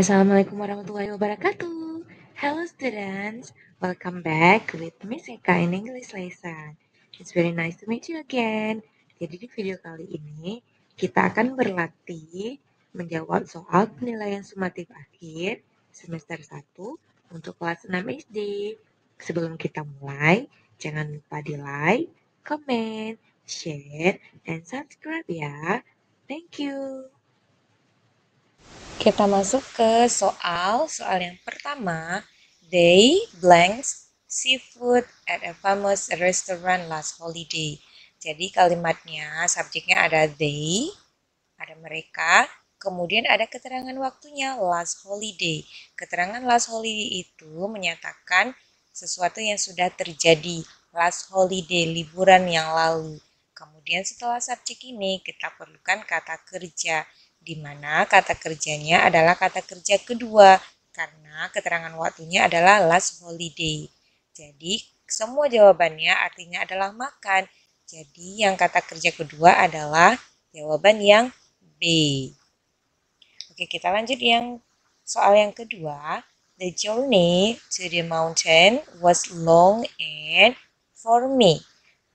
Assalamualaikum warahmatullahi wabarakatuh. Hello students, welcome back with Miss Eka in English lesson. It's very nice to meet you again. Jadi di video kali ini kita akan berlatih menjawab soal penilaian sumatif akhir semester 1 untuk kelas 6 SD. Sebelum kita mulai, jangan lupa di like, comment, share, and subscribe ya. Thank you. Kita masuk ke soal yang pertama. They blanks seafood at a famous restaurant last holiday. Jadi kalimatnya, subjeknya ada they, ada mereka, kemudian ada keterangan waktunya last holiday. Keterangan last holiday itu menyatakan sesuatu yang sudah terjadi, last holiday, liburan yang lalu. Kemudian setelah subjek ini kita perlukan kata kerja, di mana kata kerjanya adalah kata kerja kedua, karena keterangan waktunya adalah last holiday. Jadi semua jawabannya artinya adalah makan. Jadi yang kata kerja kedua adalah jawaban yang B. Oke, kita lanjut soal yang kedua. The journey to the mountain was long and for me.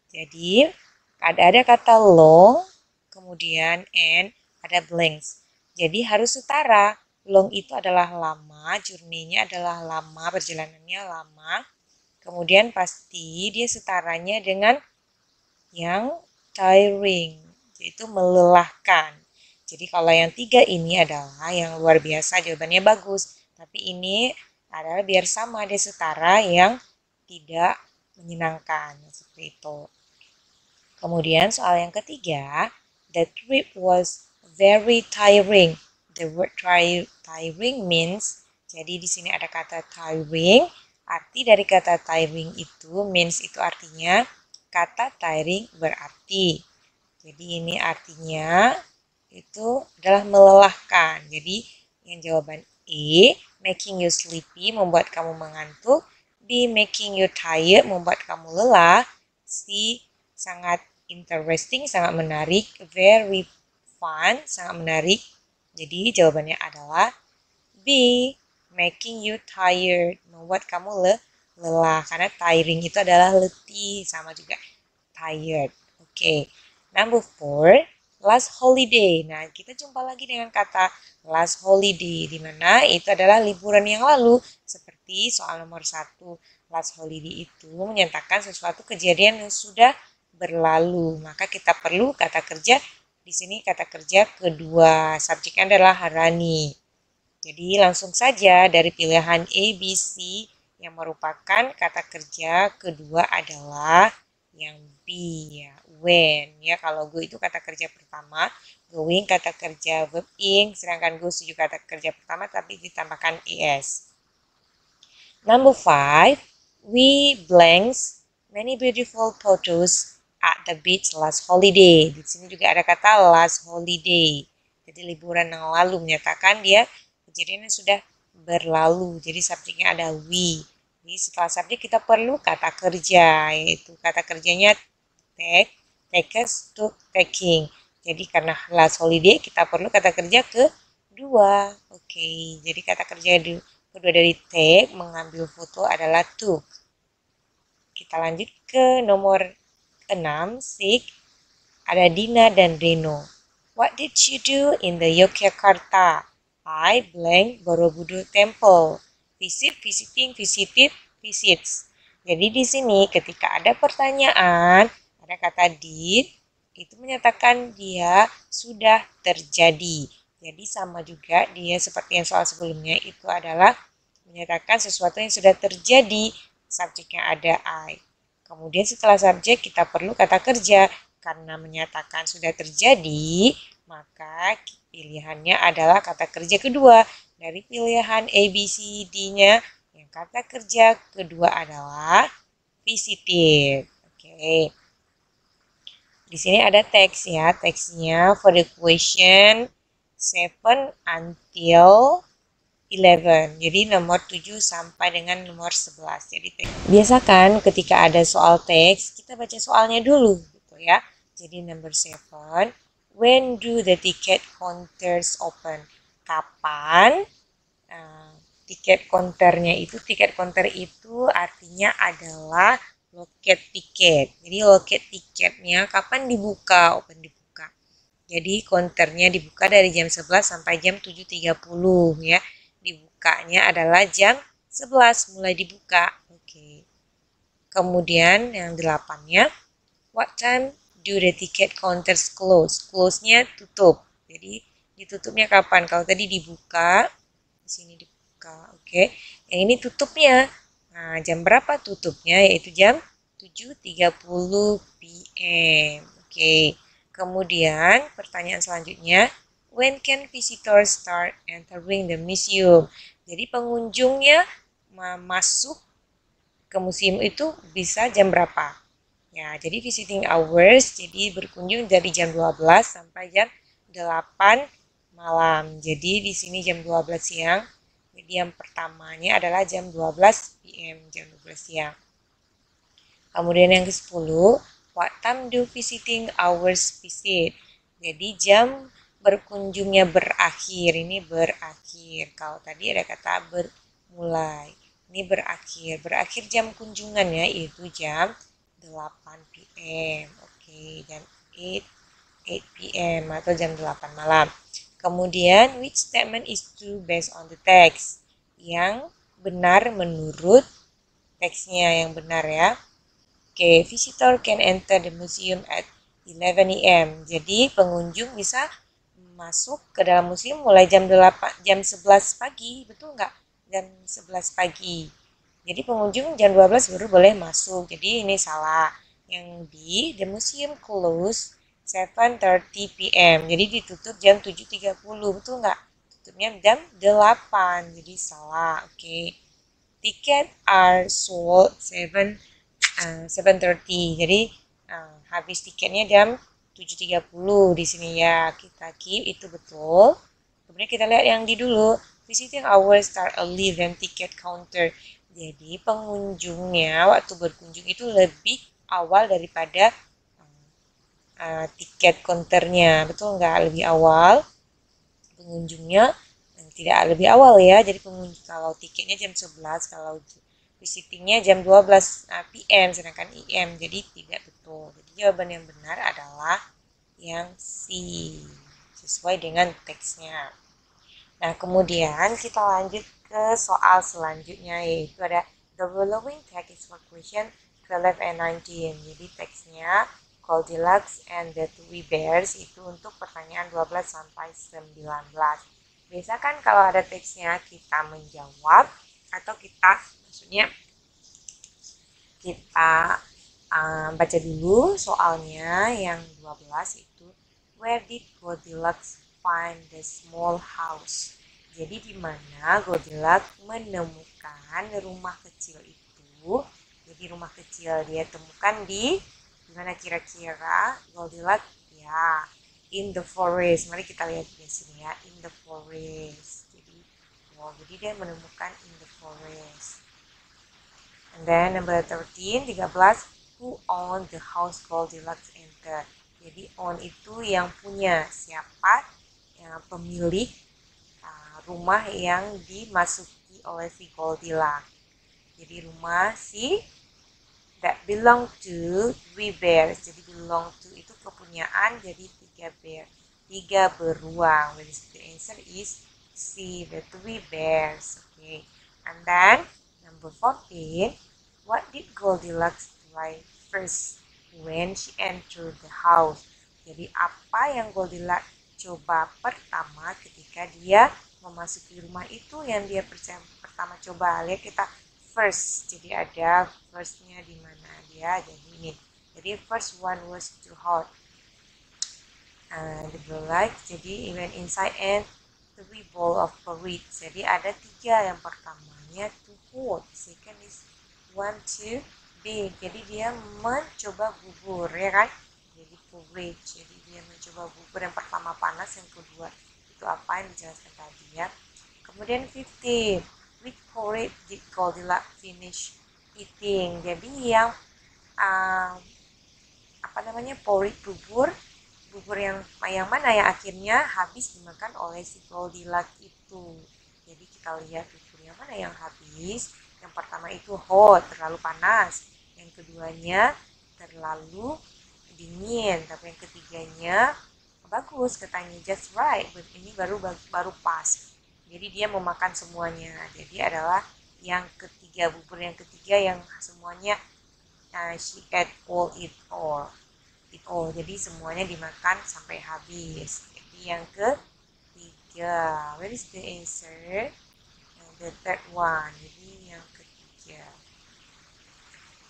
Jadi ada kata long, kemudian and ada blanks. Jadi harus setara. Long itu adalah lama, journey-nya adalah lama, perjalanannya lama. Kemudian pasti dia setaranya dengan yang tiring, yaitu melelahkan. Jadi kalau yang tiga ini adalah yang luar biasa, jawabannya bagus. Tapi ini adalah biar sama, dia setara yang tidak menyenangkan, seperti itu. Kemudian soal yang ketiga, the trip was very tiring. The word tiring means, jadi di sini ada kata tiring. Arti dari kata tiring itu, means itu artinya, kata tiring berarti. Jadi ini artinya itu adalah melelahkan. Jadi yang jawaban E, making you sleepy, membuat kamu mengantuk. B, making you tired, membuat kamu lelah. C, sangat interesting, sangat menarik. Very fun, sangat menarik. Jadi jawabannya adalah B, making you tired, membuat kamu lelah. Karena tiring itu adalah letih, sama juga tired. Oke. Number 4, last holiday. Nah, kita jumpa lagi dengan kata last holiday, di mana itu adalah liburan yang lalu. Seperti soal nomor 1, last holiday itu menyatakan sesuatu kejadian yang sudah berlalu. Maka kita perlu kata kerja, di sini kata kerja kedua. Subjeknya adalah Harani. Jadi langsung saja dari pilihan A, B, C yang merupakan kata kerja kedua adalah yang B ya, when ya. Kalau go itu kata kerja pertama, going kata kerja verb ing, sedangkan goes juga kata kerja pertama tapi ditambahkan es. Number 5, we blanks many beautiful photos at the beach last holiday. Di sini juga ada kata last holiday. Jadi liburan yang lalu menyatakan dia kejadian yang sudah berlalu. Jadi subjeknya ada we. Jadi setelah subjek kita perlu kata kerja, yaitu kata kerjanya take, takers, took, taking. Jadi karena last holiday kita perlu kata kerja kedua. Oke, jadi kata kerja kedua dari take, mengambil foto, adalah took. Kita lanjut ke nomor 6, 6. Ada Dina dan Reno. What did you do in the Yogyakarta? I blank Borobudur Temple. Visit, visiting, visited, visits. Jadi di sini ketika ada pertanyaan, ada kata did, itu menyatakan dia sudah terjadi. Jadi sama juga dia seperti yang soal sebelumnya, itu adalah menyatakan sesuatu yang sudah terjadi. Subjeknya ada I. Kemudian setelah subjek kita perlu kata kerja. Karena menyatakan sudah terjadi, maka pilihannya adalah kata kerja kedua. Dari pilihan A, B, C, D-nya, yang kata kerja kedua adalah visited. Oke. Di sini ada teks ya. Teksnya for the question 7 until 11. Jadi nomor 7 sampai dengan nomor 11. Jadi biasakan ketika ada soal teks, kita baca soalnya dulu gitu ya. Jadi number 7, when do the ticket counters open? Kapan tiket counter itu artinya adalah loket tiket. Jadi loket tiketnya kapan dibuka? Open dibuka. Jadi counternya dibuka dari jam 11 sampai jam 7.30 ya. Dibukanya adalah jam 11 mulai dibuka. Oke. Kemudian yang 8-nya, what time do the ticket counters close? Close-nya tutup. Jadi ditutupnya kapan? Kalau tadi dibuka, di sini dibuka. Oke. Yang ini tutupnya. Nah, jam berapa tutupnya? Yaitu jam 7.30 PM. Oke. Kemudian pertanyaan selanjutnya, when can visitors start entering the museum? Jadi pengunjungnya masuk ke museum itu bisa jam berapa? Ya, jadi visiting hours, jadi berkunjung dari jam 12 sampai jam 8 malam. Jadi di sini jam 12 siang. Jadi yang pertamanya adalah jam 12 PM, jam 12 siang. Kemudian yang ke-10, what time do visiting hours visit? Jadi jam berkunjungnya berakhir, ini berakhir. Kalau tadi ada kata bermulai, ini berakhir. Berakhir jam kunjungannya itu jam 8 PM. Oke, jam 8 PM atau jam 8 malam. Kemudian, which statement is true based on the text? Yang benar menurut teksnya, yang benar ya. Oke, visitor can enter the museum at 11 AM. Jadi pengunjung bisa masuk ke dalam museum mulai jam 11 pagi, betul nggak? Jam 11 pagi. Jadi pengunjung jam 12 baru boleh masuk. Jadi ini salah. Yang B, the museum close 7:30 PM. Jadi ditutup jam 7.30, betul nggak? Tutupnya jam 8. Jadi salah. Oke. Ticket are sold 7:30. Jadi habis tiketnya jam 7.30 di sini ya. Kita keep itu betul. Kemudian kita lihat yang di dulu. Visiting hours start early than ticket counter. Jadi pengunjungnya waktu berkunjung itu lebih awal daripada tiket counternya. Betul nggak? Lebih awal. Pengunjungnya tidak lebih awal ya. Jadi pengunjung kalau tiketnya jam 11, kalau visitingnya jam 12 PM sedangkan IM, jadi tidak betul. Jadi jawaban yang benar adalah yang C, sesuai dengan teksnya. Nah, kemudian kita lanjut ke soal selanjutnya, yaitu ada the following text is for question 12 and 19. Jadi teksnya Goldilocks and the Three Bears itu untuk pertanyaan 12 sampai 19. Biasa kan kalau ada teksnya kita menjawab atau maksudnya kita baca dulu soalnya yang 12 itu, where did Goldilocks find the small house? Jadi di mana Goldilocks menemukan rumah kecil itu? Jadi rumah kecil dia temukan di mana kira-kira Goldilocks? Ya, in the forest. Mari kita lihat di sini ya, in the forest. Jadi dia menemukan in the forest. And then number 13, who owned the house Goldilocks entered? Jadi own itu yang punya, siapa yang pemilik rumah yang dimasuki oleh si Goldilocks. Jadi rumah that belong to three bears. Jadi belong to itu kepunyaan, jadi 3 beruang. Jadi the answer is C, the three bears. Okay. And then number 14, what did Goldilocks try first when she entered the house? Jadi apa yang Goldilocks coba pertama ketika dia memasuki rumah itu, yang dia pertama coba? Lihat kita first, jadi ada firstnya di mana dia, jadi ini. Jadi first one was too hot. The Goldilocks, jadi even inside and 3 bowl of porridge. Jadi ada 3, yang pertamanya too hot, second is 1 too big. Jadi dia mencoba bubur ya kan, jadi porridge. Jadi dia mencoba bubur, yang pertama panas, yang kedua itu apa yang dijelaskan tadi ya. Kemudian 15, which porridge did Goldilocks finish eating? Jadi yang porridge bubur yang mana yang akhirnya habis dimakan oleh si Goldilocks itu. Jadi kita lihat bubur Yang mana yang habis? Yang pertama itu hot, terlalu panas. Yang keduanya terlalu dingin. Tapi yang ketiganya bagus, katanya just right. Ini baru pas. Jadi dia memakan semuanya. Jadi adalah yang ketiga, bubur yang ketiga yang semuanya she ate all. Jadi semuanya dimakan sampai habis. Jadi yang ketiga, where is the answer? The third one. Jadi yang ketiga.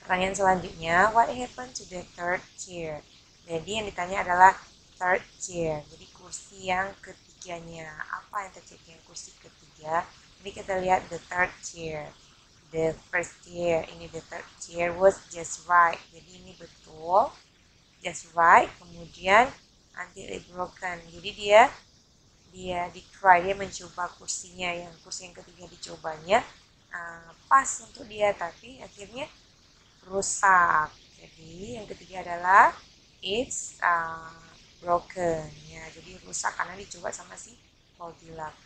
Pertanyaan selanjutnya, what happened to the third chair? Jadi yang ditanya adalah third chair. Jadi kursi yang ketiganya. Apa yang terjadi dengan kursi ketiga? Jadi kita lihat the third chair. The first chair, ini the third chair was just right. Jadi ini betul, just right. Kemudian until it broken. Jadi dia try, dia mencoba kursinya, yang kursi yang ketiga dicobanya pas untuk dia, tapi akhirnya rusak. Jadi yang ketiga adalah it's broken ya, jadi rusak karena dicoba sama si Goldilocks.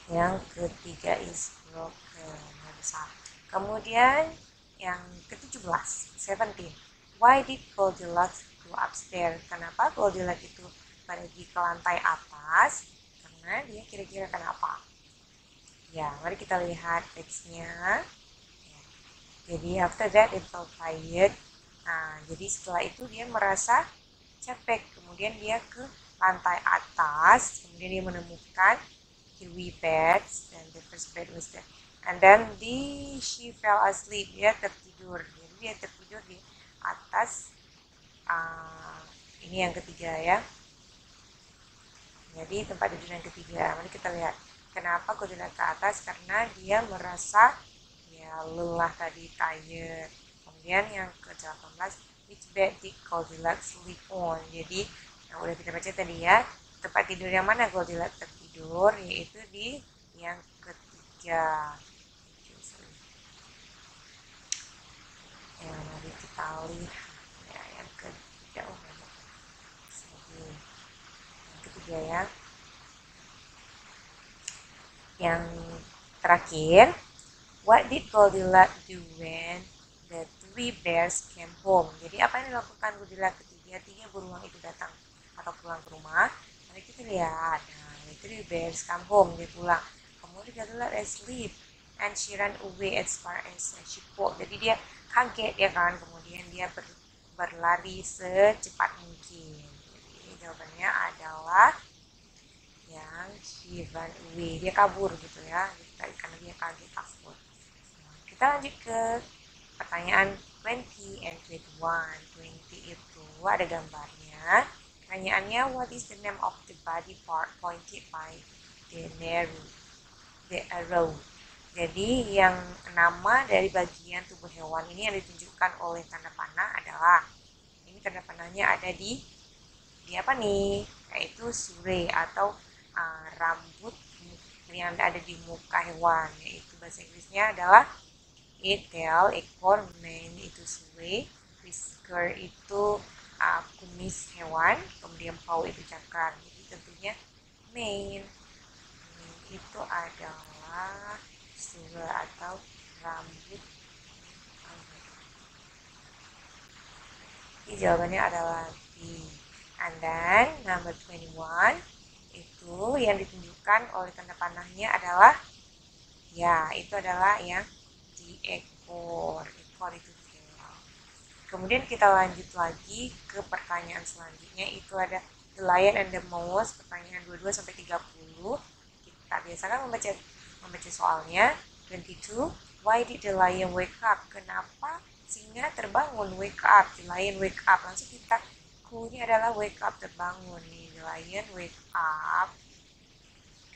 Yang ketiga is broken, rusak. Kemudian yang ke-17, 17. Why did Goldilocks go upstairs? Kenapa Goldilocks itu pergi ke lantai atas? Karena dia kira-kira kenapa? Ya, mari kita lihat teksnya. Jadi after that it felt tired. Nah, jadi setelah itu dia merasa capek. Kemudian dia ke lantai atas. Kemudian dia menemukan three beds, and the first bed was there. And then she fell asleep. Dia tertidur. Jadi dia tertidur di atas. Ini yang ketiga ya. Jadi tempat tidur yang ketiga. Mari kita lihat. Kenapa Goldilocks ke atas? Karena dia merasa ya lelah tadi, tired. Kemudian yang ke-18, which bed did Goldilocks sleep on? Jadi yang udah kita baca tadi ya, tempat tidur yang mana Goldilocks tertidur, yaitu di yang ketiga. Ya, mari kita lihat ya, yang ketiga. Yang ketiga ya. Yang terakhir, what did Goldilocks do when the three bears came home? Jadi apa yang dilakukan Goldilocks ketika tiga beruang itu datang atau pulang ke rumah? Mari kita lihat. Nah, the three bears come home, dia pulang. Kemudian Goldilocks asleep and she ran away as far as she could. Jadi dia kaget ya kan, kemudian dia berlari secepat mungkin. Jadi jawabannya adalah yang she ran away, dia kabur gitu ya, karena dia kaget, takut. Kita lanjut ke pertanyaan 20 and 21. 20 itu ada gambarnya. Pertanyaannya, what is the name of the body part pointed by the arrow? Jadi yang nama dari bagian tubuh hewan ini yang ditunjukkan oleh tanda panah adalah, ini tanda panahnya ada di apa nih? Yaitu sure atau rambut yang ada di muka hewan, yaitu bahasa Inggrisnya adalah tail, ekor, mane itu sure, whisker itu kumis hewan, kemudian paw itu cakar. Jadi tentunya mane itu adalah sure atau rambut. Jadi jawabannya adalah B. And then number 21 itu yang ditunjukkan oleh tanda panahnya adalah, ya itu adalah yang di ekor itu tail. Kemudian kita lanjut lagi ke pertanyaan selanjutnya, itu ada the lion and the mouse, pertanyaan 22 sampai 30. Kita biasakan membaca soalnya. 22, why did the lion wake up? Kenapa singa terbangun? Wake up, the lion wake up. Langsung kita clue-nya adalah wake up, terbangun nih. The lion wake up.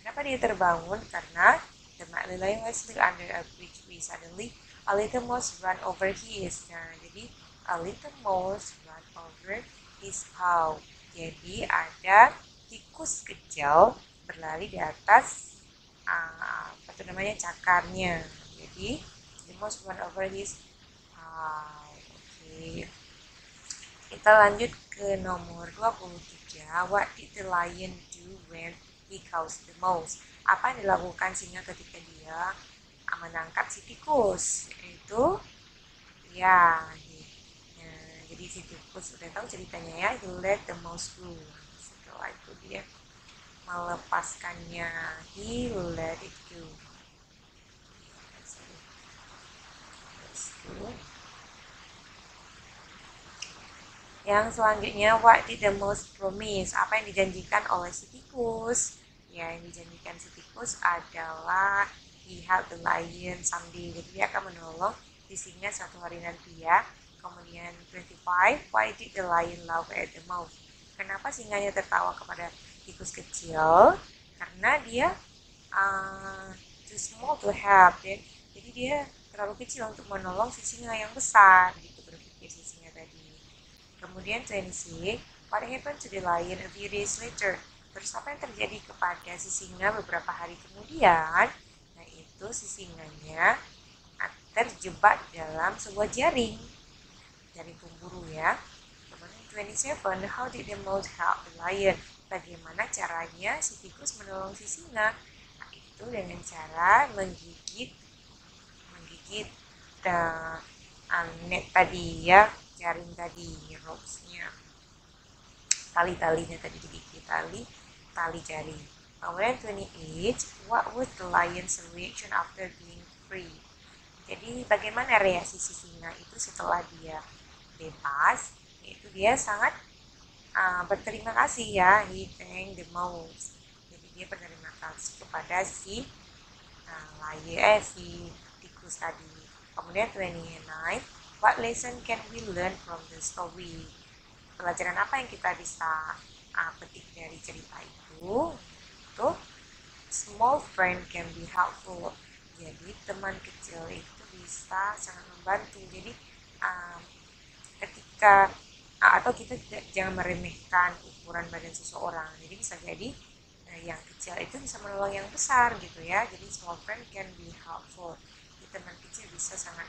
Kenapa dia terbangun? Karena the lion was still under a big tree. Suddenly, a little mouse ran over his. Nah, jadi a little mouse ran over his paw. Jadi ada tikus kecil berlari di atas apa itu namanya, cakarnya. Jadi the mouse ran over his paw. Oke. Kita lanjut ke nomor 23. What did the lion do do when he counts the mouse? Apa yang dilakukan singa ketika dia menangkap si tikus? Itu ya, jadi si tikus udah tahu ceritanya ya, he let the mouse go. Setelah itu dia melepaskannya, he let it go. Yang selanjutnya, what did the mouse promise? Apa yang dijanjikan oleh si tikus? Ya, yang dijanjikan si tikus adalah he help the lion someday. Jadi dia akan menolong si singa suatu hari nanti ya. Kemudian 25, why did the lion laugh at the mouse? Kenapa singanya tertawa kepada tikus kecil? Karena dia too small to help. Jadi dia terlalu kecil untuk menolong si singa yang besar. Gitu berpikir si singa tadi. Kemudian 26, what happened to the lion a few days later? Terus apa yang terjadi kepada si singa beberapa hari kemudian? Nah itu si singanya terjebak dalam sebuah jaring pemburu ya. Kemudian 27, how did the mouse help the lion? Bagaimana caranya si tikus menolong si singa? Nah itu dengan cara menggigit net tadi ya, jaring tadi, ropesnya, tali-talinya tadi digigit, tali jaring. Kemudian 28, what was the lion's reaction after being free? Jadi bagaimana reaksi si singa itu setelah dia bebas? Itu dia sangat berterima kasih ya, he thanked the mouse. Jadi dia berterima kasih kepada si tikus tadi. Kemudian 29, what lesson can we learn from the story? Pelajaran apa yang kita bisa petik dari cerita itu? Tuh, small friend can be helpful. Jadi teman kecil itu bisa sangat membantu. Jadi ketika atau kita jangan meremehkan ukuran badan seseorang. Jadi bisa jadi yang kecil itu bisa menolong yang besar gitu ya. Jadi small friend can be helpful. Jadi teman kecil bisa sangat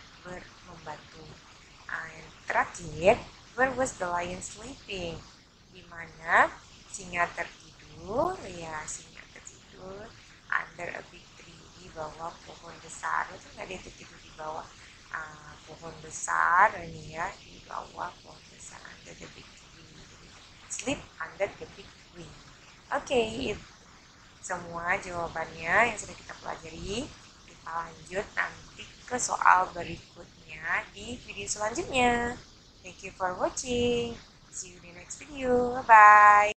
membantu. Yang terakhir, where was the lion sleeping? Di mana singa tertidur? Ya, singa tertidur under a big tree, di bawah pohon besar. Itu nggak dia tertidur di bawah pohon besar ini ya, di bawah pohon besar under the big tree. Sleep under the big tree. Oke, semua jawabannya yang sudah kita pelajari. Kita lanjut nanti ke soal berikutnya di video selanjutnya. Thank you for watching. See you in the next video. Bye-bye.